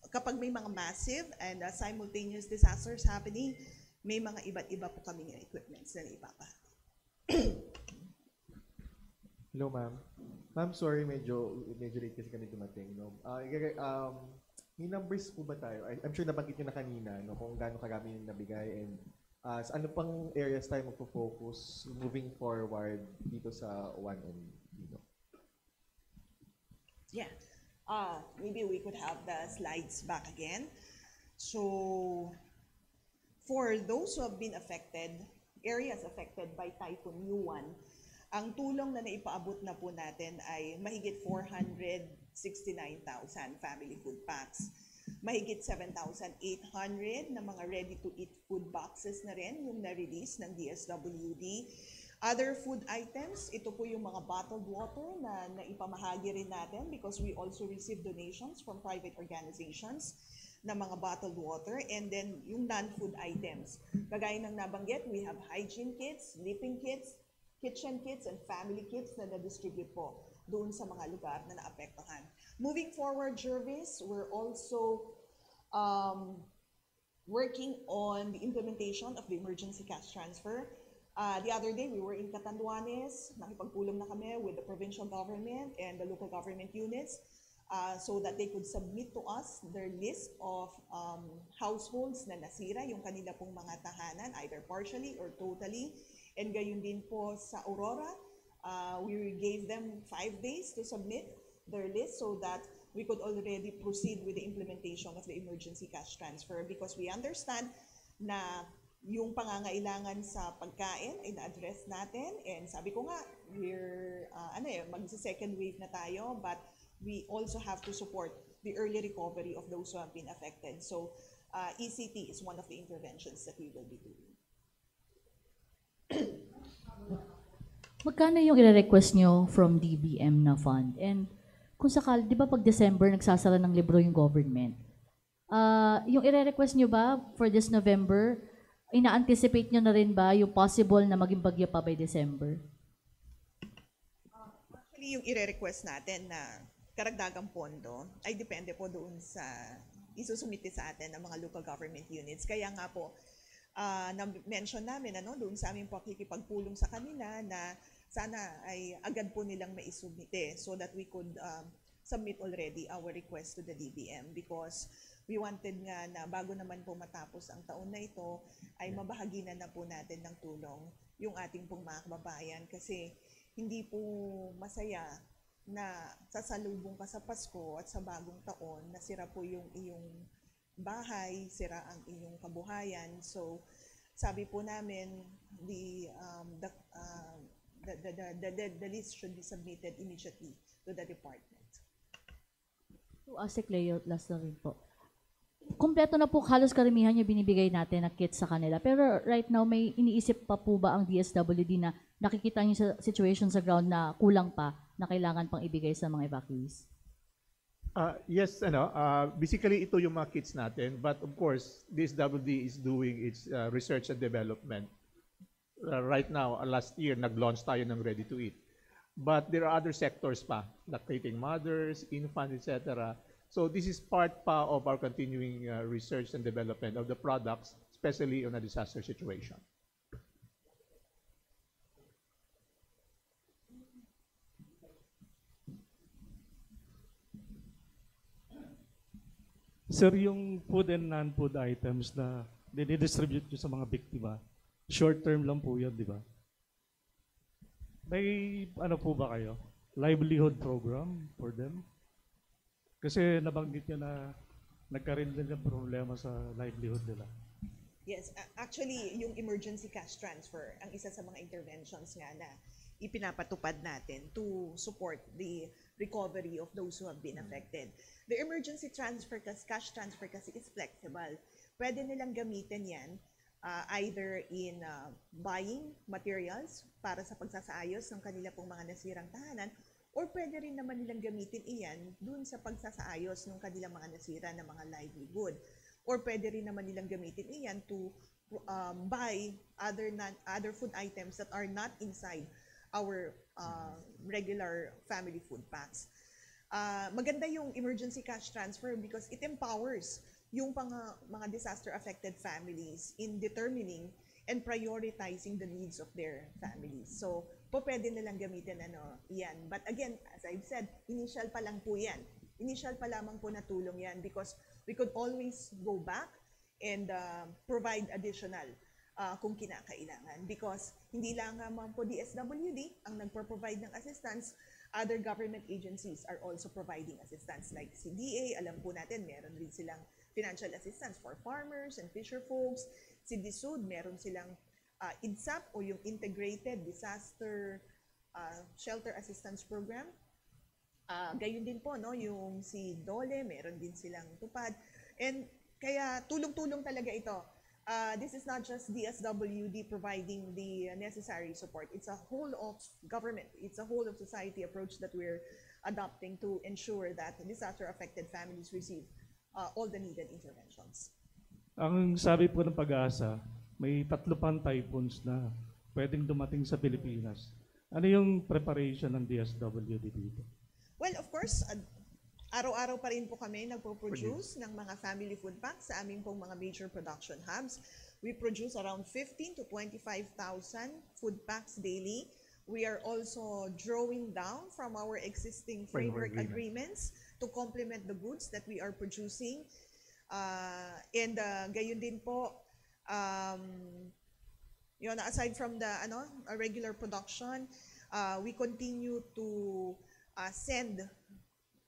kapag may mga massive and simultaneous disasters happening, may mga iba't iba po kami ng equipments na ipapahati. Hello, ma'am. Ma'am, sorry, medyo late kasi kami dumating. No? May numbers po ba tayo? I'm sure nabanggit nyo na kanina no, kung gaano karami yung nabigay and sa ano pang areas tayo magpo-focus moving forward dito sa 1M dito? Yeah. Maybe we could have the slides back again. So, for those who have been affected, areas affected by Typhoon Yuan, ang tulong na naipaabot na po natin ay mahigit 469,000 family food packs. Mahigit 7,800 na mga ready-to-eat food boxes na rin yung na-release ng DSWD. Other food items, ito po yung mga bottled water na naipamahagi rin natin because we also receive donations from private organizations na mga bottled water. And then yung non-food items. Kagaya ng nabanggit, we have hygiene kits, sleeping kits, kitchen kits, and family kits na na-distribute po doon sa mga lugar na naapektuhan. Moving forward, Jervis, we're also working on the implementation of the emergency cash transfer. The other day, we were in Catanduanes. Nakipagpulong na kami with the provincial government and the local government units so that they could submit to us their list of households na nasira, yung kanila pong mga tahanan, either partially or totally. And gayon din po sa Aurora, we gave them 5 days to submit their list so that we could already proceed with the implementation of the emergency cash transfer because we understand na yung pangangailangan sa pagkain ay na-address natin. And sabi ko nga, we're magsa-second wave na tayo, but we also have to support the early recovery of those who have been affected. So ECT is one of the interventions that we will be doing. Magkano yung i-request nyo from DBM na fund? And kung sakali, di ba pag December nagsasara ng libro yung government? Yung i-request nyo ba for this November, ina-anticipate nyo na rin ba yung possible na maging bagyo pa by December? Actually, yung i-request natin na karagdagang pondo ay depende po doon sa isusumite sa atin ng mga local government units. Kaya nga po, na-mention namin doon sa aming pakikipagpulong sa kanila na sana ay agad po nilang maisubmite so that we could submit already our request to the DBM because we wanted nga na bago naman po matapos ang taon na ito ay mabahaginan na po natin ng tulong yung ating pong mga kababayan kasi hindi po masaya na sasalubong ka sa Pasko at sa bagong taon nasira po yung iyong bahay, sira ang iyong kabuhayan. So, sabi po namin, the list should be submitted immediately to the department. To ASEC Leo, last na rin po. Kompleto na po halos karamihan yung binibigay natin na kits sa kanila. Pero right now, may iniisip pa po ba ang DSWD na nakikita niyo sa situation sa ground na kulang pa, na kailangan pang ibigay sa mga evacuees? Yes, basically ito yung mga kits natin, but of course, DSWD is doing its research and development. Right now, last year, nag-launch tayo ng Ready to Eat. But there are other sectors pa, lactating mothers, infants, etc. So this is part pa of our continuing research and development of the products, especially on a disaster situation. Sir, yung food and non-food items na dinidistribute nyo sa mga biktima, short term lang po yan, di ba? May ano po ba kayo? Livelihood program for them? Kasi nabanggit nyo na nagkaroon din ng problema sa livelihood nila. Yes, actually, yung emergency cash transfer, ang isa sa mga interventions nga na ipinapatupad natin to support the recovery of those who have been affected. The emergency transfer, cash transfer kasi is flexible. Pwede nilang gamitin yan either in buying materials para sa pagsasaayos ng kanila pong mga nasirang tahanan, or pwede rin naman nilang gamitin iyan dun sa pagsasaayos ng kanilang mga nasira na mga livelihood. Or pwede rin naman nilang gamitin iyan to buy other food items that are not inside our regular family food packs. Maganda yung emergency cash transfer because it empowers yung mga disaster-affected families in determining and prioritizing the needs of their families. So, pwede nilang gamitin yan. But again, as I've said, initial pa lang po yan. Initial pa lamang po na tulong yan because we could always go back and provide additional kung kinakailangan. Because hindi lang naman po DSWD ang nagpo-provide ng assistance, other government agencies are also providing assistance. Like CDA, alam po natin, meron rin silang financial assistance for farmers and fisher folks. Si DSUD, meron silang IDSAP o yung Integrated Disaster Shelter Assistance Program. Gayon din po, no, yung si DOLE, meron din silang tupad. And kaya tulong-tulong talaga ito. This is not just DSWD providing the necessary support. It's a whole of government. It's a whole of society approach that we're adopting to ensure that disaster-affected families receive all the needed interventions. Ang sabi po ng Pag-asa, may 3 pang typhoons na pwedeng dumating sa Pilipinas. Ano yung preparation ng DSWD dito? Well, of course, araw-araw pa rin po kami nagpo-produce ng mga family food packs sa aming pong mga major production hubs. We produce around 15 to 25,000 food packs daily. We are also drawing down from our existing framework agreements to complement the goods that we are producing. And gayon din po, aside from the regular production, we continue to send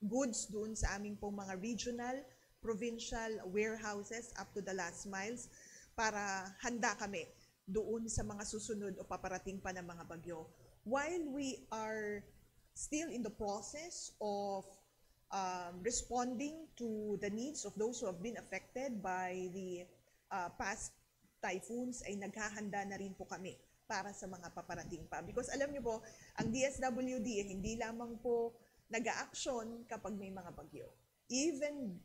goods doon sa aming pong mga regional, provincial warehouses up to the last miles para handa kami doon sa mga susunod o paparating pa ng mga bagyo. While we are still in the process of responding to the needs of those who have been affected by the past typhoons, ay naghahanda na rin po kami para sa mga paparating pa. Because alam niyo po, ang DSWD hindi lamang po nag-aaksyon kapag may mga bagyo. Even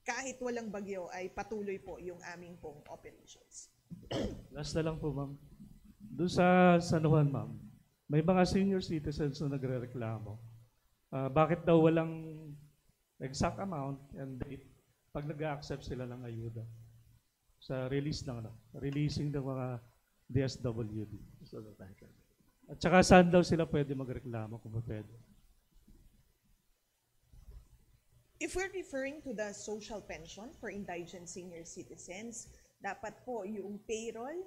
kahit walang bagyo ay patuloy po yung aming pong operations. Last na lang po, ma'am. Doon sa San Juan, ma'am, may mga senior citizens na nagre-reklamo. Bakit daw walang exact amount and date pag nag-accept sila ng ayuda sa releasing ng mga DSWD. At saka saan daw sila pwede magreklamo kung pwede? If we're referring to the social pension for indigent senior citizens, dapat po yung payroll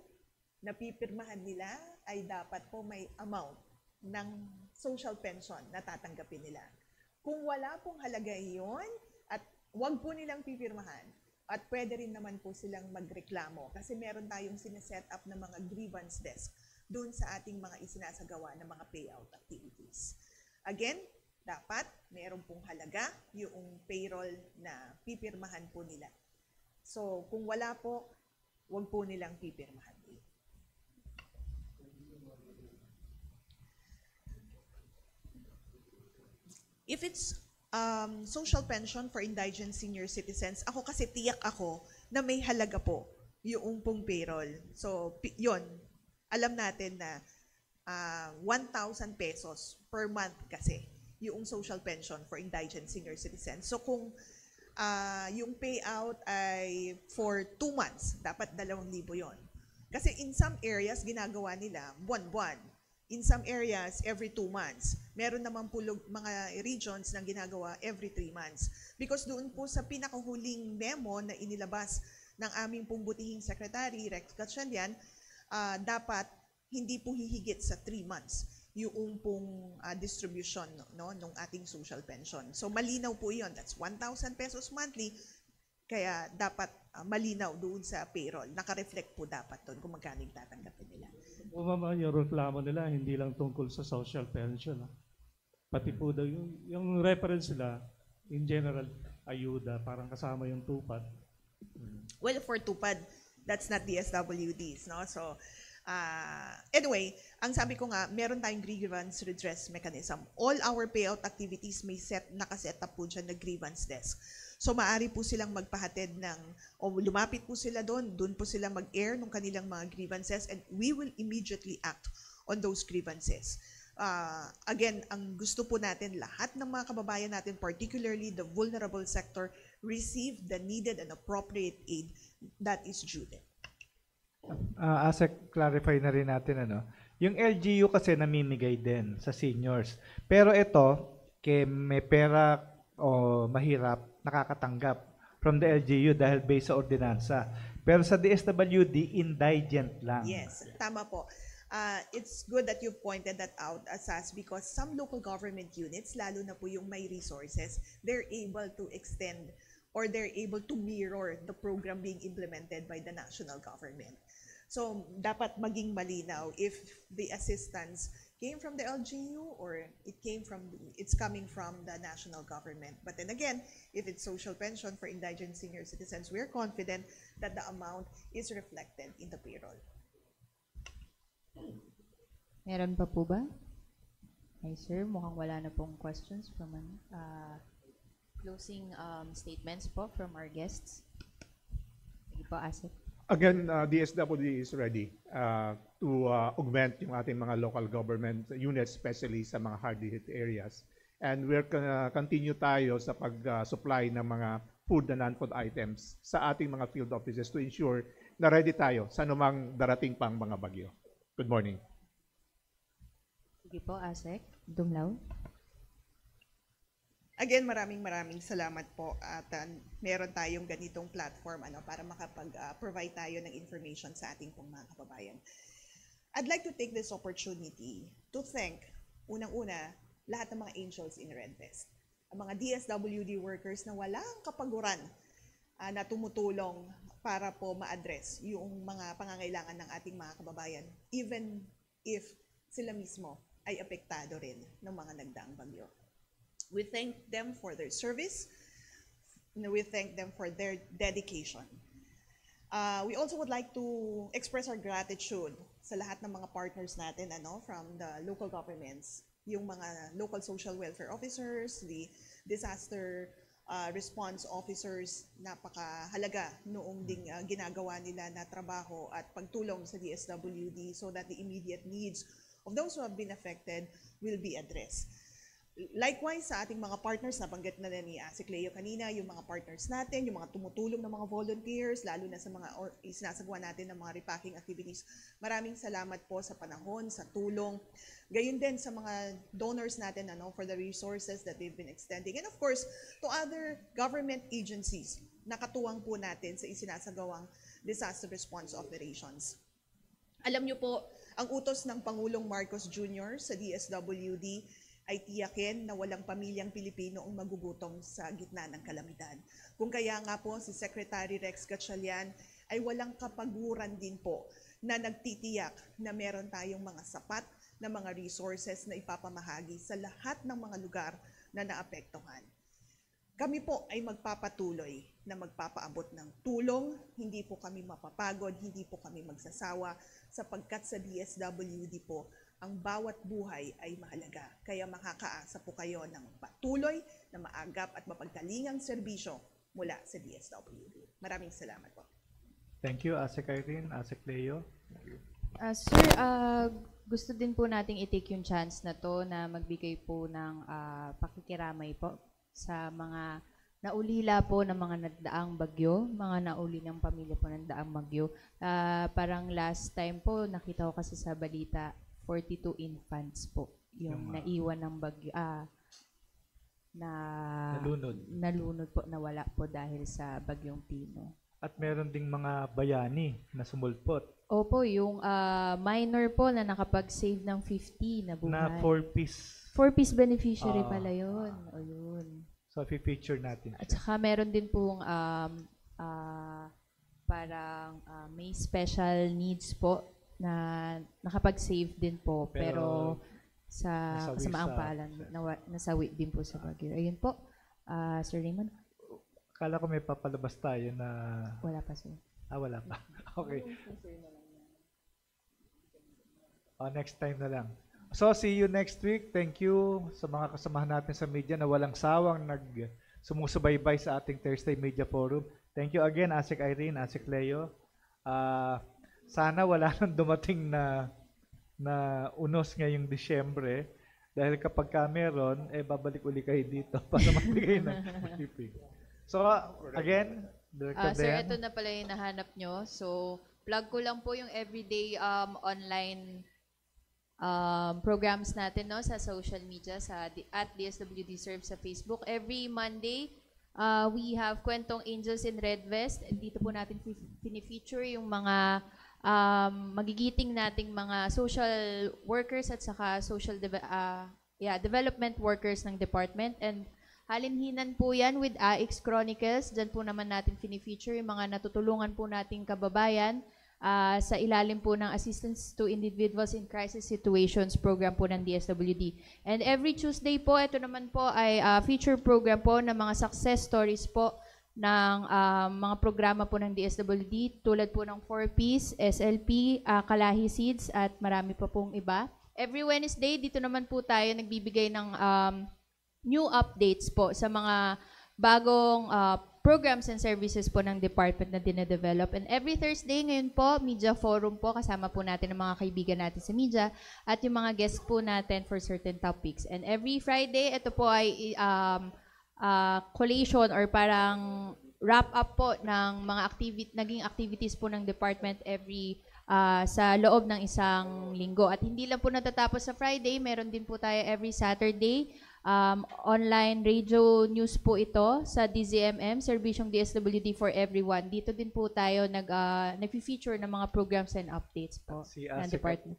na pipirmahan nila ay dapat po may amount ng social pension na tatanggapin nila. Kung wala pong halaga iyon at wag po nilang pipirmahan, At pwede rin naman po silang magreklamo kasi meron tayong sineset up na mga grievance desk doon sa ating mga isinasagawa ng mga payout activities. Again, dapat meron pong halaga yung payroll na pipirmahan po nila. So kung wala po, wag po nilang pipirmahan. If it's social pension for indigent senior citizens, ako kasi tiyak ako na may halaga po yung pong payroll. So, yun, alam natin na 1,000 pesos per month kasi yung social pension for indigent senior citizens. So, kung yung payout ay for 2 months, dapat 2,000 yon. Kasi in some areas, ginagawa nila buwan-buwan. In some areas, every 2 months. Meron naman po mga regions na ginagawa every 3 months. Because doon po sa pinakahuling memo na inilabas ng aming pong butihing secretary, Rex Gatchalian, dapat hindi po hihigit sa 3 months yung pong distribution ng ating social pension. So malinaw po yun. That's 1,000 pesos monthly. Kaya dapat malinaw doon sa payroll. Naka-reflect po dapat doon kung magkano yung tatanggapin nila. O mama, yung reklamo nila hindi lang tungkol sa social pension. Pati po daw yung reference nila, in general, ayuda, parang kasama yung tupad. Well, for tupad, that's not DSWDs, no? So, anyway, ang sabi ko nga, meron tayong grievance redress mechanism. All our payout activities may nakaset up po dyan na grievance desk. So maaari po silang magpahatid o lumapit po sila doon po sila mag-air ng kanilang mga grievances and we will immediately act on those grievances. Again, ang gusto po natin, lahat ng mga kababayan natin, particularly the vulnerable sector, receive the needed and appropriate aid that is due them. ASEC, clarify na rin natin, yung LGU kasi namimigay din sa seniors. Pero ito, may pera o mahirap, nakakatanggap from the LGU dahil based sa ordinansa. Pero sa DSWD, indigent lang. Yes, tama po. It's good that you pointed that out, Asas, because some local government units, lalo na po yung may resources, they're able to extend or they're able to mirror the program being implemented by the national government. So, dapat maging malinaw if the assistance came from the LGU or it's coming from the national government. But then again, if it's social pension for indigent senior citizens, we're confident that the amount is reflected in the payroll. Meron pa po ba? Hi sir, mukhang wala na pong questions from closing statements po from our guests. Sige po, Asik. Again, DSWD is ready to augment yung ating mga local government units, especially sa mga hard-hit areas. And we're continue tayo sa pag-supply ng mga food and non-food items sa ating mga field offices to ensure na ready tayo sa anumang darating pang mga bagyo. Good morning. Sige po, Asek. Dumlaw. Again, maraming salamat po at meron tayong ganitong platform para makapag-provide tayo ng information sa ating pong mga kababayan. I'd like to take this opportunity to thank, unang-una, lahat ng mga angels in Red Vest. Ang mga DSWD workers na walang kapaguran na tumutulong para po ma-address yung mga pangangailangan ng ating mga kababayan, even if sila mismo ay apektado rin ng mga nagdaang bagyo. We thank them for their service. We thank them for their dedication. We also would like to express our gratitude sa lahat ng mga partners natin from the local governments, yung mga local social welfare officers, the disaster response officers, napakahalaga noong ding ginagawa nila na trabaho at pagtulong sa DSWD so that the immediate needs of those who have been affected will be addressed. Likewise, sa ating mga partners, nabanggit na ni Asik Leo kanina, yung mga partners natin, yung mga tumutulong ng mga volunteers, lalo na sa mga isinasagawa natin ng mga repacking activities. Maraming salamat po sa panahon, sa tulong. Gayon din sa mga donors natin for the resources that they've been extending. And of course, to other government agencies na katuwang po natin sa isinasagawang disaster response operations. Alam niyo po, ang utos ng Pangulong Marcos Jr. sa DSWD ay tiyakin na walang pamilyang Pilipino ang magugutom sa gitna ng kalamidad. Kung kaya nga po si Secretary Rex Gatchalian ay walang kapaguran din po na nagtitiyak na meron tayong mga sapat na mga resources na ipapamahagi sa lahat ng mga lugar na naapektuhan. Kami po ay magpapatuloy na magpapaabot ng tulong, hindi po kami mapapagod, hindi po kami magsasawa, sapagkat sa DSWD po, ang bawat buhay ay mahalaga. Kaya makakaasa po kayo ng patuloy na maagap at mapagtalingang serbisyo mula sa DSWD. Maraming salamat po. Thank you, ASEC Irene, ASEC Leo. Sir, gusto din po nating i-take yung chance na to na magbigay po ng pakikiramay po sa mga naulila po ng mga nagdaang bagyo, mga nauli ng pamilya po ng daang bagyo. Parang last time po, nakita ko kasi sa balita, 42 infants po yung naiwan ng bagyo, nalunod po, nawala po dahil sa bagyong Pino. At meron ding mga bayani na sumulpot. Opo, yung minor po na nakapag-save ng 50 na buhay. Na 4-piece. 4-piece beneficiary pala yun. O yun. So, i-feature natin At siya. saka meron din pong parang may special needs po na nakapag-save din po. Pero sa kasamaang paalan, nasawi din po sa bagyo. Ayun po, Sir Raymond. Akala ko may papalabas tayo na... Wala pa, sir. Wala pa. Okay. Next time na lang. So, see you next week. Thank you sa mga kasamahan natin sa media na walang sawang sumusubaybay sa ating Thursday Media Forum. Thank you again, ASEC Irene, ASEC Leo. Sana wala nang dumating na unos ngayong Disyembre dahil kapag meron, babalik uli kayo dito para magbigay ng briefing. So, again, Director Sir, Dan. ito na pala yung nahanap nyo. So, plug ko lang po yung everyday online programs natin sa social media at DSWD Serve sa Facebook. Every Monday, we have Kwentong Angels in Red Vest. Dito po natin pinifeature yung mga magigiting nating mga social workers at saka social development workers ng department. And halinhinan po yan with AX Chronicles. Diyan po naman natin pinifeature yung mga natutulungan po nating kababayan sa ilalim po ng Assistance to Individuals in Crisis Situations program po ng DSWD. And every Tuesday po, ito naman po ay feature program po ng mga success stories po ng mga programa po ng DSWD tulad po ng 4Ps, SLP, Kalahi Seeds at marami pa pong iba. Every Wednesday, dito naman po tayo nagbibigay ng new updates po sa mga bagong programs and services po ng department na dinadevelop. And every Thursday ngayon po, Media Forum po, kasama po natin ang mga kaibigan natin sa media at yung mga guests po natin for certain topics. And every Friday, ito po ay collation or parang wrap up po ng mga naging activities po ng department every sa loob ng isang linggo. At hindi lang po natatapos sa Friday, meron din po tayo every Saturday. Online radio news po ito sa DZMM, Serbisyong DSWD for Everyone. Dito din po tayo nag-feature ng mga programs and updates po ng department.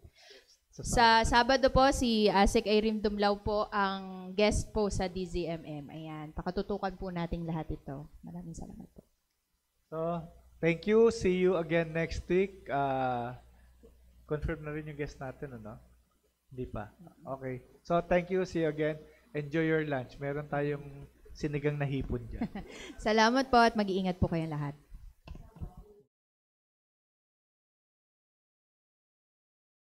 Sa Sabado po, si ASEC Irene Dumlao po ang guest po sa DZMM. Ayan, pakatutukan po nating lahat ito. Maraming salamat po. So, thank you. See you again next week. Confirm na rin yung guest natin, ano? Hindi pa. Okay. So, thank you. See you again. Enjoy your lunch. Meron tayong sinigang na hipon dyan. Salamat po at mag-iingat po kayong lahat.